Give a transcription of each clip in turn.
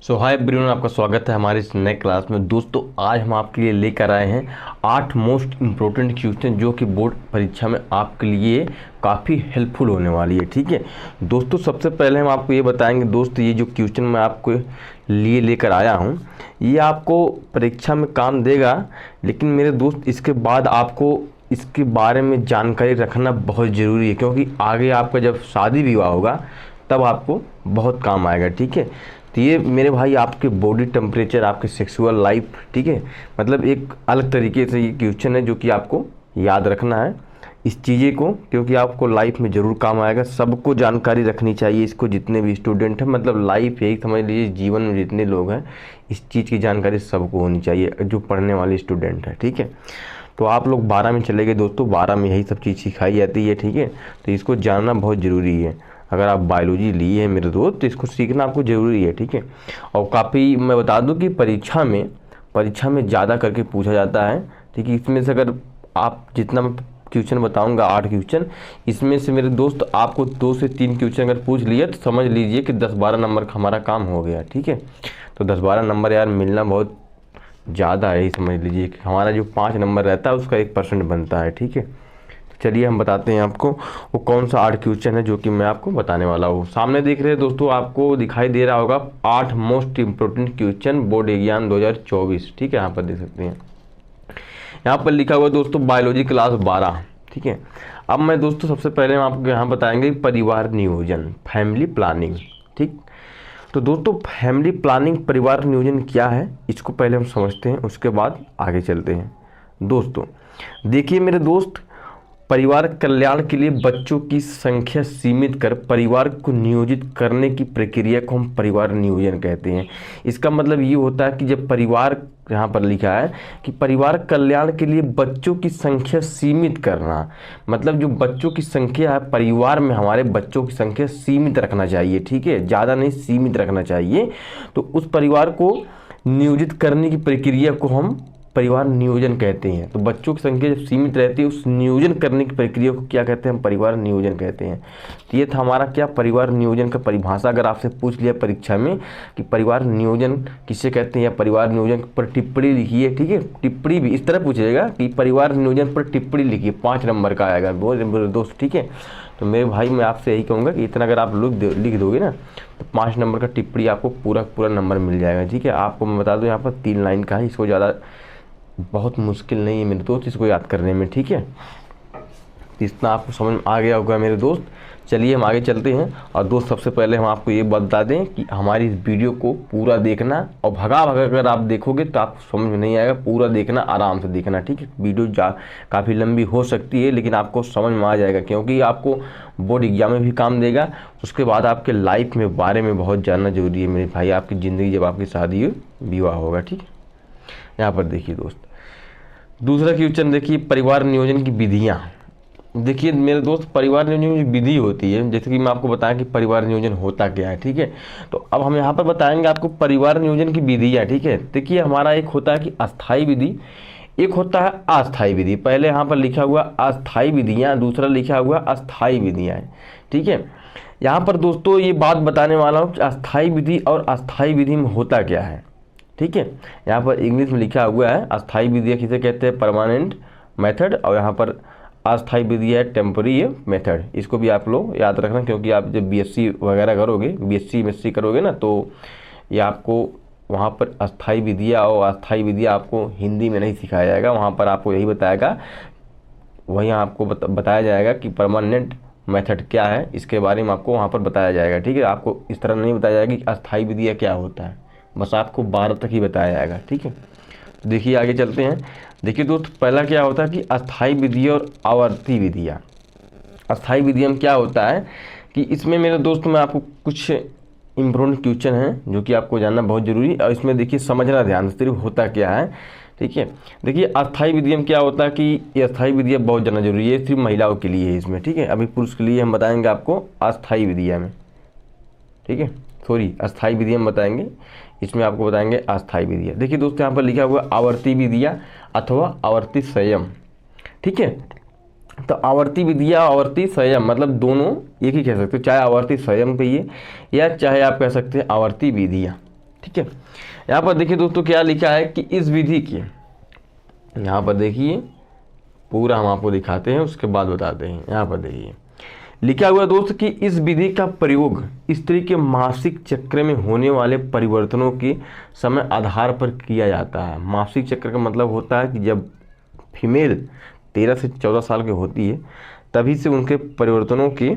सो hi everyone, आपका स्वागत है हमारे इस नए क्लास में। दोस्तों आज हम आपके लिए लेकर आए हैं 8 मोस्ट इम्पोर्टेंट क्वेश्चन जो कि बोर्ड परीक्षा में आपके लिए काफ़ी हेल्पफुल होने वाली है। ठीक है दोस्तों, सबसे पहले हम आपको ये बताएंगे दोस्त, ये जो क्वेश्चन मैं आपको लिए लेकर आया हूँ ये आपको परीक्षा में काम देगा, लेकिन मेरे दोस्त इसके बाद आपको इसके बारे में जानकारी रखना बहुत ज़रूरी है, क्योंकि आगे आपका जब शादी विवाह होगा तब आपको बहुत काम आएगा। ठीक है, तो ये मेरे भाई आपके बॉडी टेम्परेचर, आपके सेक्सुअल लाइफ, ठीक है, मतलब एक अलग तरीके से ये क्वेश्चन है जो कि आपको याद रखना है इस चीज़ें को, क्योंकि आपको लाइफ में ज़रूर काम आएगा। सबको जानकारी रखनी चाहिए इसको, जितने भी स्टूडेंट हैं, मतलब लाइफ यही समझ लीजिए, जीवन में जितने लोग हैं इस चीज़ की जानकारी सबको होनी चाहिए जो पढ़ने वाले स्टूडेंट हैं। ठीक है, तो आप लोग 12 में चले गए दोस्तों, 12 में यही सब चीज़ सिखाई जाती है। ठीक है, तो इसको जानना बहुत ज़रूरी है। अगर आप बायोलॉजी लिए हैं मेरे दोस्त तो इसको सीखना आपको ज़रूरी है। ठीक है, और काफ़ी मैं बता दूं कि परीक्षा में ज़्यादा करके पूछा जाता है। ठीक है, इसमें से अगर आप जितना मैं क्वेश्चन बताऊंगा 8 क्वेश्चन, इसमें से मेरे दोस्त आपको 2 से 3 क्वेश्चन अगर पूछ लिए तो समझ लीजिए कि 10-12 नंबर का हमारा काम हो गया। ठीक है, तो 10-12 नंबर यार मिलना बहुत ज़्यादा है, ही समझ लीजिए कि हमारा जो 5 नंबर रहता है उसका 1% बनता है। ठीक है, चलिए हम बताते हैं आपको वो कौन सा 8 क्वेश्चन है जो कि मैं आपको बताने वाला हूँ। सामने देख रहे हैं दोस्तों, आपको दिखाई दे रहा होगा 8 most important question board exam 2024। ठीक है, यहाँ पर देख सकते हैं, यहाँ पर लिखा हुआ दोस्तों बायोलॉजी क्लास 12। ठीक है, अब मैं दोस्तों सबसे पहले हम आपको यहाँ बताएंगे परिवार नियोजन, फैमिली प्लानिंग। ठीक, तो दोस्तों फैमिली प्लानिंग, परिवार नियोजन क्या है इसको पहले हम समझते हैं, उसके बाद आगे चलते हैं। दोस्तों देखिए मेरे दोस्त, परिवार कल्याण के लिए बच्चों की संख्या सीमित कर परिवार को नियोजित करने की प्रक्रिया को हम परिवार नियोजन कहते हैं। इसका मतलब ये होता है कि जब परिवार, यहाँ पर लिखा है कि परिवार कल्याण के लिए बच्चों की संख्या सीमित करना, मतलब जो बच्चों की संख्या है परिवार में, हमारे बच्चों की संख्या सीमित रखना चाहिए। ठीक है, ज़्यादा नहीं, सीमित रखना चाहिए। तो उस परिवार को नियोजित करने की प्रक्रिया को हम परिवार नियोजन कहते हैं। तो बच्चों की संख्या जब सीमित रहती है उस नियोजन करने की प्रक्रिया को क्या कहते हैं, हम परिवार नियोजन कहते हैं। तो ये था हमारा क्या, परिवार नियोजन का परिभाषा। अगर आपसे पूछ लिया परीक्षा में कि परिवार नियोजन किसे कहते हैं या परिवार नियोजन पर टिप्पणी लिखिए। ठीक है, टिप्पणी भी इस तरह पूछेगा कि परिवार नियोजन पर टिप्पणी लिखिए, 5 नंबर का आएगा दोस्त। ठीक है, तो मेरे भाई मैं आपसे यही कहूँगा कि इतना अगर आप लोग लिख दोगे ना तो 5 नंबर का टिप्पणी आपको पूरा नंबर मिल जाएगा। ठीक है, आपको मैं बता दूँ यहाँ पर 3 लाइन का है, इसको ज़्यादा बहुत मुश्किल नहीं है मेरे दोस्त इसको याद करने में। ठीक है, इतना आपको समझ में आ गया होगा मेरे दोस्त। चलिए हम आगे चलते हैं। और दोस्त सबसे पहले हम आपको ये बता दें कि हमारी इस वीडियो को पूरा देखना, और भगा अगर आप देखोगे तो आपको समझ में नहीं आएगा, पूरा देखना, आराम से देखना। ठीक है, वीडियो काफ़ी लंबी हो सकती है लेकिन आपको समझ में आ जाएगा, क्योंकि आपको बोर्ड एग्जाम में भी काम देगा। उसके बाद आपके लाइफ में बारे में बहुत जानना जरूरी है मेरे भाई, आपकी ज़िंदगी जब आपकी शादी विवाह होगा। ठीक है, यहाँ पर देखिए दोस्त, दूसरा क्वेश्चन देखिए, परिवार नियोजन की विधियाँ। देखिए मेरे दोस्त, परिवार नियोजन की विधि होती है, जैसे कि मैं आपको बताया कि परिवार नियोजन होता क्या है। ठीक है, तो अब हम यहाँ पर बताएंगे आपको परिवार नियोजन की विधियाँ। ठीक है, देखिए हमारा एक होता है कि अस्थायी विधि, एक होता है अस्थायी विधि। पहले यहाँ पर लिखा हुआ अस्थायी विधियाँ, दूसरा लिखा हुआ अस्थायी विधियाँ। ठीक है, यहाँ पर दोस्तों ये बात बताने वाला हूँ कि अस्थायी विधि और अस्थायी विधि में होता क्या है। ठीक है, यहाँ पर इंग्लिश में लिखा हुआ है अस्थायी विधि किसे कहते हैं, परमानेंट मेथड, और यहाँ पर अस्थायी विधि है टेम्पररी मेथड। इसको भी आप लोग याद रखना, क्योंकि आप जब बीएससी वगैरह करोगे, बीएससी एमएससी करोगे ना, तो ये आपको वहाँ पर अस्थायी विधियाँ और अस्थायी विधियाँ आपको हिंदी में नहीं सिखाया जाएगा, वहाँ पर आपको यही बताएगा, वहीं आपको बताया जाएगा कि परमानेंट मेथड क्या है, इसके बारे में आपको वहाँ पर बताया जाएगा। ठीक है, आपको इस तरह नहीं बताया जाएगा कि अस्थायी विधियाँ क्या होता है, बस आपको 12 तक ही बताया जाएगा। ठीक है, तो देखिए आगे चलते हैं। देखिए दोस्त, पहला क्या होता है कि अस्थायी विधि और आवर्ती विधियाँ। अस्थायी विधियाँ में क्या होता है कि इसमें मेरे दोस्त मैं आपको कुछ इम्पोर्टेंट क्वेश्चन हैं जो कि आपको जानना बहुत जरूरी है, और इसमें देखिए समझना ध्यान से सिर्फ होता क्या है। ठीक है, देखिए अस्थायी विधियाँ में क्या होता है कि ये अस्थायी विधियाँ बहुत जानना जरूरी है, सिर्फ महिलाओं के लिए है इसमें। ठीक है, अभी पुरुष के लिए हम बताएंगे आपको अस्थायी विधियाँ में। ठीक है, सॉरी, अस्थायी विधियाँ बताएंगे, इसमें आपको बताएंगे अस्थायी विधियाँ। देखिए दोस्तों, यहाँ पर लिखा हुआ आवर्ती विधियाँ अथवा आवर्ती संयम। ठीक है, तो आवर्ती विधियाँ, आवर्ती संयम मतलब दोनों एक ही कह सकते हो, चाहे आवर्ती संयम कहिए या चाहे आप कह सकते हैं आवर्ती विधियाँ। ठीक है। यहाँ पर देखिए दोस्तों क्या लिखा है कि इस विधि की, यहाँ पर देखिए पूरा हम आपको दिखाते हैं उसके बाद बताते हैं। यहाँ पर देखिए लिखा हुआ है दोस्त कि इस विधि का प्रयोग स्त्री के मासिक चक्र में होने वाले परिवर्तनों के समय आधार पर किया जाता है। मासिक चक्र का मतलब होता है कि जब फीमेल 13 से 14 साल की होती है तभी से उनके परिवर्तनों के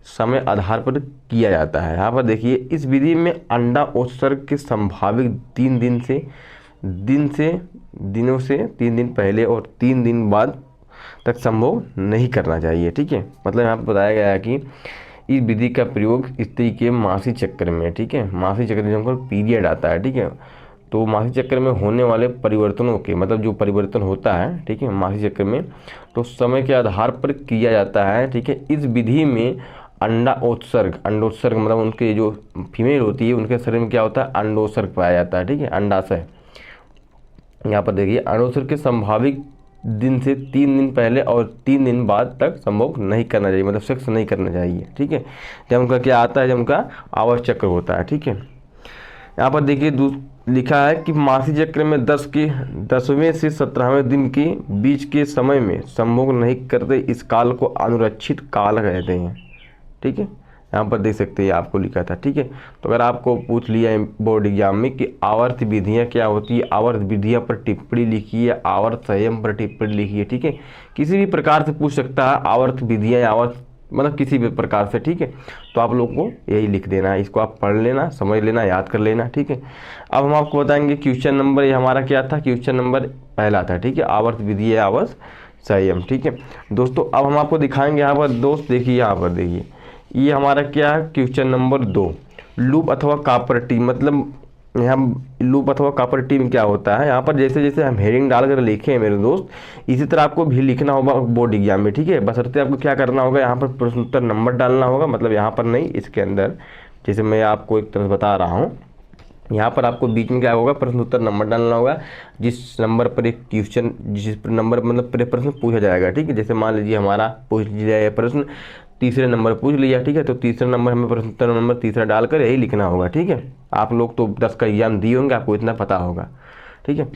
समय आधार पर किया जाता है। यहाँ पर देखिए इस विधि में अंडा उत्सर्ग के संभावित 3 दिनों से 3 दिन पहले और 3 दिन बाद तक संभव नहीं करना चाहिए। ठीक है, मतलब यहाँ पर बताया गया है कि इस विधि का प्रयोग स्त्री के मासिक चक्र में, ठीक है, मासिक चक्र जब पीरियड आता है, ठीक है, तो मासिक चक्र में होने वाले परिवर्तनों के, मतलब जो परिवर्तन होता है, ठीक है, मासिक चक्र में, तो समय के आधार पर किया जाता है। ठीक है, इस विधि में अंडोत्सर्ग मतलब उनके जो फीमेल होती है उनके शरीर में क्या होता है, अंडोत्सर्ग पाया जाता है। ठीक है, अंडाशय। यहाँ पर देखिए अंडोत्सर्ग के संभावित दिन से 3 दिन पहले और 3 दिन बाद तक संभव नहीं करना चाहिए, मतलब सेक्स नहीं करना चाहिए। ठीक है, जब उनका क्या आता है, जब उनका आवर्त चक्र होता है। ठीक है, यहाँ पर देखिए लिखा है कि मासिक चक्र में 10वें से 17वें दिन के बीच के समय में संभोग नहीं करते, इस काल को अनुरक्षित काल कहते हैं। ठीक है, यहाँ पर देख सकते हैं आपको लिखा था। ठीक है, तो अगर आपको पूछ लिया बोर्ड एग्जाम में कि आवर्त विधियाँ क्या होती है, आवर्त विधियाँ पर टिप्पणी लिखी है, आवर्त संयम पर टिप्पणी लिखी है। ठीक है, किसी भी प्रकार से पूछ सकता है आवर्त विधियाँ या आवर्त मतलब किसी भी प्रकार से। ठीक है, तो आप लोग को यही लिख देना है, इसको आप पढ़ लेना, समझ लेना, याद कर लेना। ठीक है, अब हम आपको बताएंगे क्वेश्चन नंबर, ये हमारा क्या था, क्वेश्चन नंबर पहला था। ठीक है, आवर्त विधि है, आवर्त संयम। ठीक है दोस्तों, अब हम आपको दिखाएंगे यहाँ पर दोस्त, देखिए यहाँ पर देखिए ये हमारा क्या है, क्वेश्चन नंबर 2, लूप अथवा कॉपर्टी, मतलब यहाँ लूप अथवा कॉपर्टी में क्या होता है। यहाँ पर जैसे जैसे हम हेडिंग डालकर लिखे हैं मेरे दोस्त, इसी तरह आपको भी लिखना होगा बोर्ड एग्जाम में। ठीक है, बशर्ते आपको क्या करना होगा, यहाँ पर प्रश्न उत्तर नंबर डालना होगा, मतलब यहाँ पर नहीं, इसके अंदर जैसे मैं आपको एक तरह बता रहा हूँ, यहाँ पर आपको बीच में क्या होगा, प्रश्न उत्तर नंबर डालना होगा, जिस नंबर पर एक क्वेश्चन, जिस नंबर मतलब प्रश्न पूछा जाएगा। ठीक है, जैसे मान लीजिए हमारा पूछ लिया प्रश्न तीसरे नंबर पूछ लिया। ठीक है, तो तीसरे नंबर हमें प्रश्न उत्तर नंबर तीसरा डालकर यही लिखना होगा। ठीक है, आप लोग तो 10 का एग्जाम दिए होंगे, आपको इतना पता होगा। ठीक है,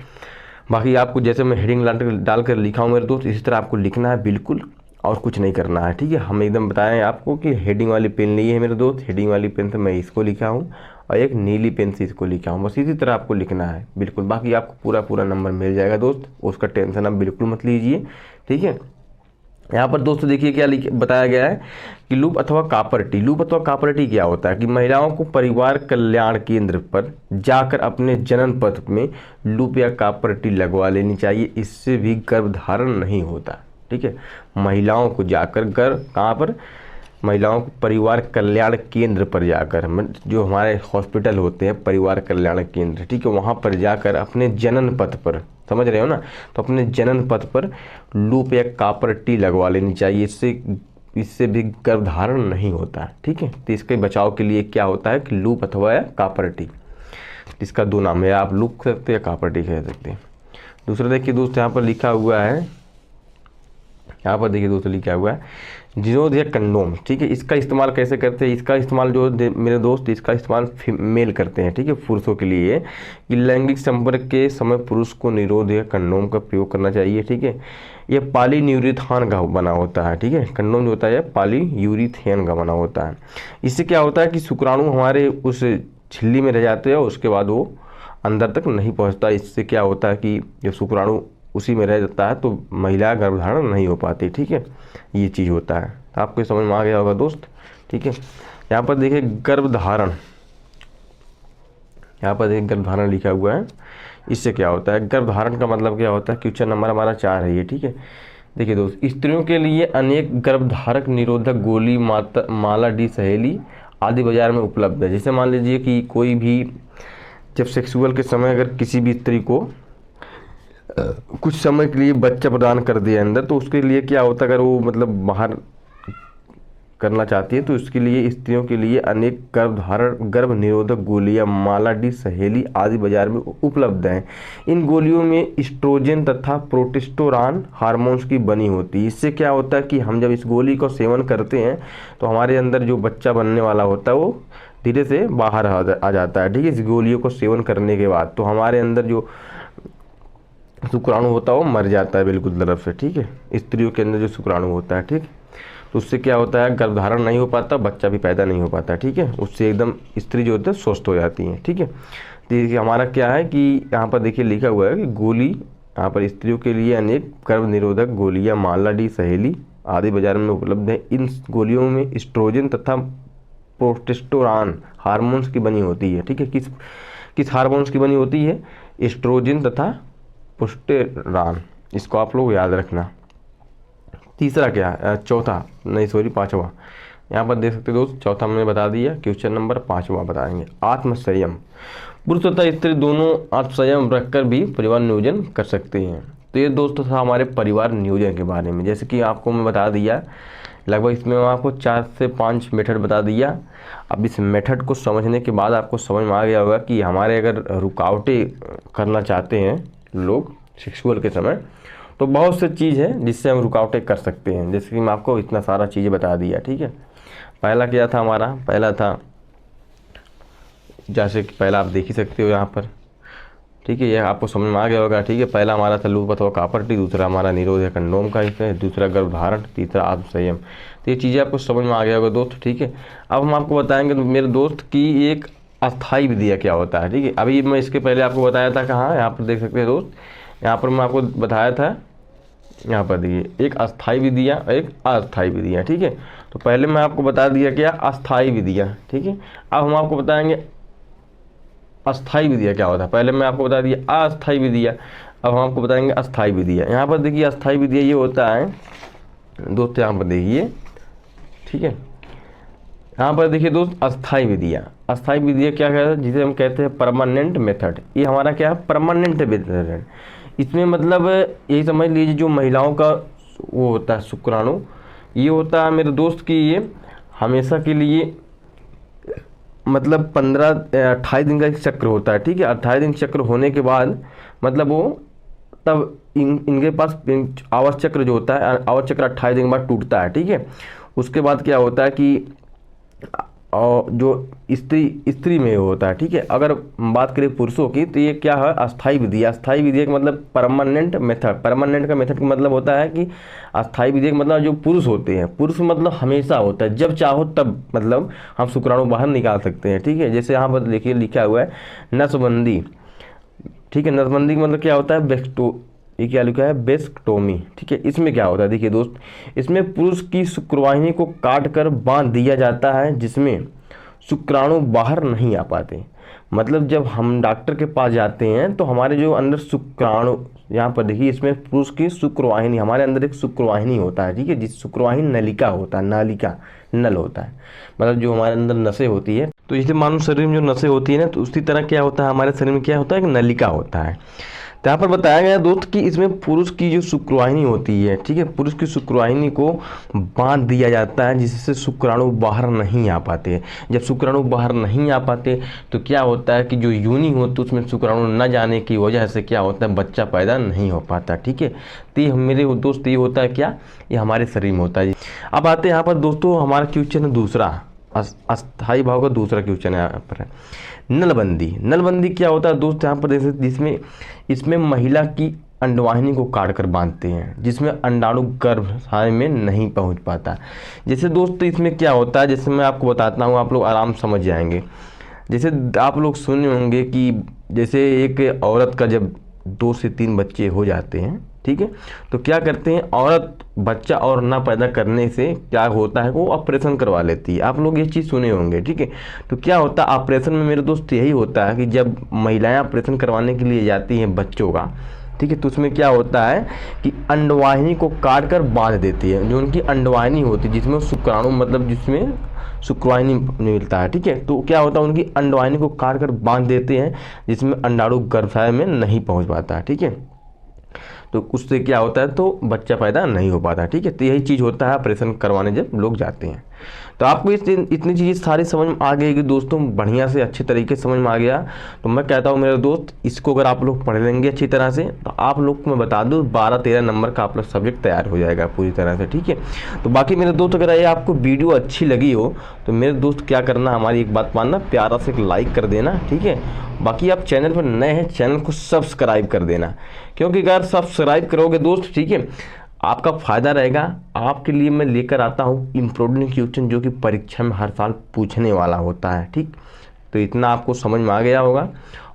बाकी आपको जैसे मैं हेडिंग डालकर लिखा हूँ मेरे दोस्त, इसी तरह आपको लिखना है बिल्कुल, और कुछ नहीं करना है। ठीक है, हम एकदम बताएं आपको कि हेडिंग वाली पेन नहीं है मेरे दोस्त, हेडिंग वाली पेन से मैं इसको लिखा हूँ और एक नीली पेन से इसको लिखा हूँ, बस इसी तरह आपको लिखना है बिल्कुल। बाकी आपको पूरा नंबर मिल जाएगा दोस्त, उसका टेंशन आप बिल्कुल मत लीजिए। ठीक है, यहाँ पर दोस्तों देखिए क्या बताया गया है कि लूप अथवा कॉपर्टी, लूप अथवा कॉपर्टी क्या होता है कि महिलाओं को परिवार कल्याण केंद्र पर जाकर अपने जनन पथ में लूप या कॉपर्टी लगवा लेनी चाहिए, इससे भी गर्भधारण नहीं होता। ठीक है, महिलाओं को जाकर कहाँ पर, महिलाओं को परिवार कल्याण केंद्र पर जाकर, जो हमारे हॉस्पिटल होते हैं परिवार कल्याण केंद्र, ठीक है, वहाँ पर जाकर अपने जनन पथ पर, समझ रहे हो ना, तो अपने जनन पथ पर लूप या कॉपर्टी लगवा लेनी चाहिए, इससे भी गर्भधारण नहीं होता। ठीक है, तो इसके बचाव के लिए क्या होता है कि लूप अथवा या कॉपर्टी, इसका 2 नाम है, आप लूप कह सकते हैं या कॉपर्टी कह सकते हैं। दूसरा देखिए दोस्त यहाँ पर लिखा हुआ है, यहाँ पर देखिए दोस्तों लिखा हुआ है जिनोद या कंडोम। ठीक है, इसका इस्तेमाल कैसे करते हैं, इसका इस्तेमाल जो मेरे दोस्त, इसका इस्तेमाल फीमेल करते हैं। ठीक है, पुरुषों के लिए कि लैंगिक संपर्क के समय पुरुष को निरोध या कंडोम का प्रयोग करना चाहिए। ठीक है, यह पॉलीयूरेथेन का बना होता है। ठीक है, कंडोम जो होता है पॉलीयूरेथेन का बना होता है। इससे क्या होता है कि शुक्राणु हमारे उस झिल्ली में रह जाते हैं और उसके बाद वो अंदर तक नहीं पहुँचता। इससे क्या होता है कि जब शुक्राणु उसी में रह जाता है तो महिला गर्भधारण नहीं हो पाती। ठीक है, ये चीज़ होता है, तो आपको समझ में आ गया होगा दोस्त। ठीक है, यहाँ पर देखिए गर्भधारण, यहाँ पर देखिए गर्भधारण लिखा हुआ है, इससे क्या होता है, गर्भधारण का मतलब क्या होता है, क्वेश्चन नंबर हमारा 4 है ये। ठीक है, देखिए दोस्त, स्त्रियों के लिए अनेक गर्भधारक निरोधक गोली माला डी सहेली आदि बाजार में उपलब्ध है। जैसे मान लीजिए कि कोई भी जब सेक्सुअल के समय अगर किसी भी स्त्री को कुछ समय के लिए बच्चा प्रदान कर दिया अंदर, तो उसके लिए क्या होता है, अगर वो मतलब बाहर करना चाहती है तो उसके लिए स्त्रियों के लिए अनेक गर्भ निरोधक गोलियां माला डी सहेली आदि बाजार में उपलब्ध हैं। इन गोलियों में एस्ट्रोजन तथा प्रोजेस्टेरोन हार्मोन्स की बनी होती है। इससे क्या होता है कि हम जब इस गोली का सेवन करते हैं तो हमारे अंदर जो बच्चा बनने वाला होता है वो धीरे से बाहर आ जाता है, ठीक है, इस गोलियों को सेवन करने के बाद। तो हमारे अंदर जो शुक्राणु होता है वो मर जाता है बिल्कुल तरफ से, ठीक है, स्त्रियों के अंदर जो शुक्राणु होता है, ठीक। तो उससे क्या होता है, गर्भधारण नहीं हो पाता, बच्चा भी पैदा नहीं हो पाता, ठीक है, उससे एकदम स्त्री जो होती है स्वस्थ हो जाती है, ठीक है। देखिए हमारा क्या है कि यहाँ पर देखिए लिखा हुआ है कि गोली, यहाँ पर स्त्रियों के लिए अनेक गर्भ निरोधक गोलियाँ माला डी सहेली आदि बाजार में उपलब्ध है। इन गोलियों में एस्ट्रोजन तथा प्रोस्टेस्टेरोन हार्मोन्स की बनी होती है, ठीक है। किस हार्मोन्स की बनी होती है, एस्ट्रोजन तथा प्रोस्टेरोन, इसको आप लोग याद रखना। तीसरा क्या है, चौथा नहीं सॉरी पाँचवा, यहाँ पर देख सकते दोस्त, चौथा मैंने बता दिया, क्वेश्चन नंबर 5वां बताएंगे, आत्मसंयम। पुरुष तथा स्त्री दोनों आत्मसंयम रखकर भी परिवार नियोजन कर सकते हैं। तो ये दोस्तों था हमारे परिवार नियोजन के बारे में, जैसे कि आपको मैं बता दिया, लगभग इसमें मैं आपको 4 से 5 मेथड बता दिया। अब इस मेथड को समझने के बाद आपको समझ में आ गया होगा कि हमारे अगर रुकावटें करना चाहते हैं लोग सेक्सुअल के समय, तो बहुत से चीज़ है जिससे हम रुकावटें कर सकते हैं, जैसे कि मैं आपको इतना सारा चीज़ें बता दिया, ठीक है। पहला क्या था हमारा, पहला था जैसे कि पहला आप देख ही सकते हो यहाँ पर, ठीक है, ये आपको समझ में आ गया होगा, ठीक है। पहला हमारा था लूप अथवा कापर्टी, दूसरा हमारा निरोध है कंडोम का हिस्सा है, दूसरा गर्भधारण, तीसरा आत्मसंयम। तो ये चीज़ें आपको समझ में आ गया होगा दोस्त, ठीक है। अब हम आपको बताएंगे तो मेरे दोस्त की एक अस्थाई विधिया क्या होता है, ठीक है। अभी मैं इसके पहले आपको बताया था कहाँ, यहाँ पर देख सकते हैं दोस्त, यहाँ पर मैं आपको बताया था, यहाँ पर देखिए एक अस्थाई विधियाँ और एक अस्थाई विधियाँ, ठीक है। तो पहले मैं आपको बता दिया क्या, अस्थाई विधियाँ, ठीक है। अब हम आपको बताएंगे अस्थाई विधिया क्या होता है। पहले मैं आपको बता दिया अस्थाई विधिया, अब हम आपको बताएंगे अस्थाई विधिया। यहाँ पर देखिए अस्थाई विधिया ये होता है दोस्त, यहाँ पर देखिए, ठीक है, यहाँ पर देखिए दोस्त अस्थाई विधिया। अस्थाई विधिया क्या है, जिसे हम कहते हैं परमानेंट मेथड। ये हमारा क्या है, परमानेंट मेथड है। इसमें मतलब यही समझ लीजिए जो महिलाओं का वो होता है शुक्राणु, ये होता है मेरे दोस्त की ये हमेशा के लिए मतलब 15-28 दिन का एक चक्र होता है, ठीक है। 28 दिन चक्र होने के बाद मतलब वो तब इनके पास आवर्त चक्र जो होता है, आवर्त चक्र 28 दिन के बाद टूटता है, ठीक है। उसके बाद क्या होता है कि जो स्त्री में होता है, ठीक है। अगर बात करें पुरुषों की तो ये क्या है, अस्थाई विधि। अस्थाई विधि का मतलब परमानेंट मेथड। परमानेंट का मेथड का मतलब होता है कि अस्थाई विधि का मतलब जो पुरुष होते हैं, पुरुष मतलब हमेशा होता है, जब चाहो तब मतलब हम शुक्राणु बाहर निकाल सकते हैं, ठीक है। जैसे यहाँ पर देखिए लिखा हुआ है नसबंदी, ठीक है। नसबंदी का मतलब क्या होता है, ये क्या लिखा है, वेस्क्टोमी, ठीक है। इसमें क्या होता है देखिए दोस्त, इसमें पुरुष की शुक्रवाहिनी को काट कर बांध दिया जाता है, जिसमें शुक्राणु बाहर नहीं आ पाते। मतलब जब हम डॉक्टर के पास जाते हैं तो हमारे जो अंदर शुक्राणु, यहाँ पर देखिए इसमें पुरुष की शुक्रवाहिनी, हमारे अंदर एक शुक्रवाहिनी होता है, ठीक है, जिस शुक्रवाहिनी नलिका होता है, नालिका नल होता है, मतलब जो हमारे अंदर नसें होती है। तो जैसे मानव शरीर में जो नसें होती है ना, तो उसी तरह क्या होता है हमारे शरीर में क्या होता है, एक नलिका होता है। तो यहाँ पर बताया गया दोस्त कि इसमें पुरुष की जो शुक्रवाहिनी होती है, ठीक है, पुरुष की शुक्रवाहिनी को बांध दिया जाता है, जिससे शुक्राणु बाहर नहीं आ पाते। जब शुक्राणु बाहर नहीं आ पाते तो क्या होता है कि जो योनि होती है उसमें शुक्राणु न जाने की वजह से क्या होता है, बच्चा पैदा नहीं हो पाता, ठीक है। तो ये मेरे दोस्त ये होता है क्या, ये हमारे शरीर में होता है। अब आते हैं यहाँ पर दोस्तों, हमारा क्वेश्चन है दूसरा, अस्थाई भाव का दूसरा क्वेश्चन है यहाँ पर, नलबंदी। नलबंदी क्या होता है दोस्त, यहाँ पर जैसे जिसमें इसमें महिला की अंडवाहिनी को काट कर बांधते हैं, जिसमें अंडाणु गर्भाशय में नहीं पहुंच पाता। जैसे दोस्त इसमें क्या होता है, जैसे मैं आपको बताता हूँ, आप लोग आराम समझ जाएंगे। जैसे आप लोग सुने होंगे कि जैसे एक औरत का जब 2 से 3 बच्चे हो जाते हैं, ठीक है, तो क्या करते हैं औरत बच्चा और ना पैदा करने से क्या होता है, वो ऑपरेशन करवा लेती है। आप लोग ये चीज़ सुने होंगे, ठीक है। तो क्या होता है ऑपरेशन में मेरे दोस्त, यही होता है कि जब महिलाएं ऑपरेशन करवाने के लिए जाती हैं बच्चों का, ठीक है, तो उसमें क्या होता है कि अंडवाहिनी को काट कर बांध देती है। जो उनकी अंडवाहिनी होती है जिसमें शुक्राणु मतलब जिसमें शुक्रवाहिनी मिलता है, ठीक है, तो क्या होता है उनकी अंडवाहिनी को काट कर बांध देते हैं, जिसमें अंडाणु गर्भाशय में नहीं पहुँच पाता है, ठीक है। तो उससे क्या होता है, तो बच्चा पैदा नहीं हो पाता, ठीक है। तो यही चीज़ होता है ऑपरेशन करवाने जब लोग जाते हैं। तो आपको इतनी चीज़ सारी समझ में आ गई कि दोस्तों बढ़िया से अच्छे तरीके से समझ में आ गया। तो मैं कहता हूँ मेरे दोस्त, इसको अगर आप लोग पढ़ लेंगे अच्छी तरह से तो आप लोग को मैं बता दूँ 12-13 नंबर का आप लोग सब्जेक्ट तैयार हो जाएगा पूरी तरह से, ठीक है। तो बाकी मेरे दोस्त अगर ये आपको वीडियो अच्छी लगी हो तो मेरे दोस्त क्या करना, हमारी एक बात मानना, प्यारा से एक लाइक कर देना, ठीक है। बाकी आप चैनल पर नए हैं, चैनल को सब्सक्राइब कर देना, क्योंकि अगर सब्सक्राइब करोगे दोस्त, ठीक है, आपका फ़ायदा रहेगा। आपके लिए मैं लेकर आता हूँ इम्पोर्टेंट क्वेश्चन जो कि परीक्षा में हर साल पूछने वाला होता है, ठीक। तो इतना आपको समझ में आ गया होगा,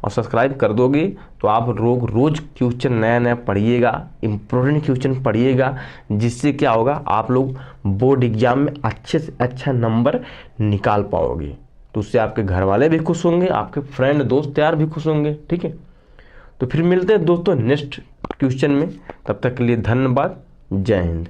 और सब्सक्राइब कर दोगे तो आप रोज़ क्वेश्चन नया नया पढ़िएगा, इम्पोर्टेंट क्वेश्चन पढ़िएगा, जिससे क्या होगा, आप लोग बोर्ड एग्जाम में अच्छे से अच्छा नंबर निकाल पाओगे। तो उससे आपके घर वाले भी खुश होंगे, आपके फ्रेंड दोस्त यार भी खुश होंगे, ठीक है। तो फिर मिलते हैं दोस्तों नेक्स्ट क्वेश्चन में, तब तक के लिए धन्यवाद, जय हिंद।